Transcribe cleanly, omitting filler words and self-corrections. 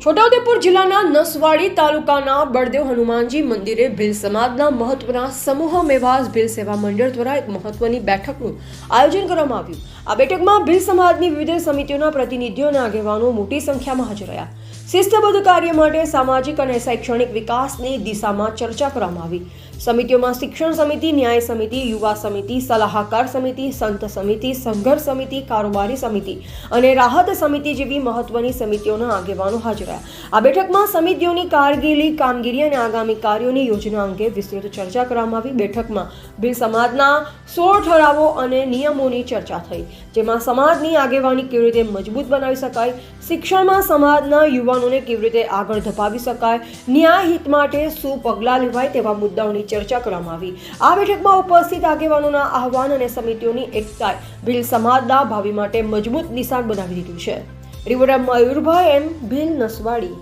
છોટાઉદેપુર જિલ્લાના નસવાડી તાલુકાના બળદેવ હનુમાનજી મંદિરે ભીલ સમાજના મહત્વના સમૂહ મેવાસ ભીલ સેવા મંડળ દ્વારા એક મહત્વની બેઠકનું આયોજન કરવામાં આવ્યું। આ બેઠકમાં ભીલ સમાજની વિવિધ સમિતિઓના પ્રતિનિધિઓ અને આગેવાનો મોટી સંખ્યામાં હાજર રહ્યા। શિસ્તબદ્ધ કાર્ય માટે સામાજિક અને શૈક્ષણિક વિકાસની દિશામાં ચર્ચા કરવામાં આવી। સમિતિઓમાં શિક્ષણ સમિતિ, ન્યાય સમિતિ, યુવા સમિતિ, સલાહકાર સમિતિ, સંત સમિતિ, સંઘર્ષ સમિતિ, કારોબારી સમિતિ અને રાહત સમિતિ જેવી મહત્વની સમિતિઓના આગેવાનો હાજર રહ્યા। આ બેઠકમાં સમિતિઓની કામગીરી અને આગામી કાર્યોની યોજના અંગે વિસ્તૃત ચર્ચા કરવામાં આવી। બેઠકમાં ભીલ સમાજના 16 ઠરાવો અને નિયમોની ચર્ચા થઈ, જેમાં સમાજની આગેવાની કેવી રીતે મજબૂત બનાવી શકાય, શિક્ષણમાં સમાજના યુવાનોને કેવી રીતે આગળ ધપાવી શકાય, ન્યાય હિત માટે શું પગલાં લેવાય તેવા મુદ્દાઓની ચર્ચા કરવામાં આવી। આ બેઠકમાં ઉપસ્થિત આગેવાનોના આહવાન અને સમિતિઓની એકતાએ ભીલ સમાજના ભાવિ માટે મજબૂત નિશાન બનાવી દીધું છે। રિપોર્ટર મયુરભાઈ એમ, ભીલ, નસવાડી।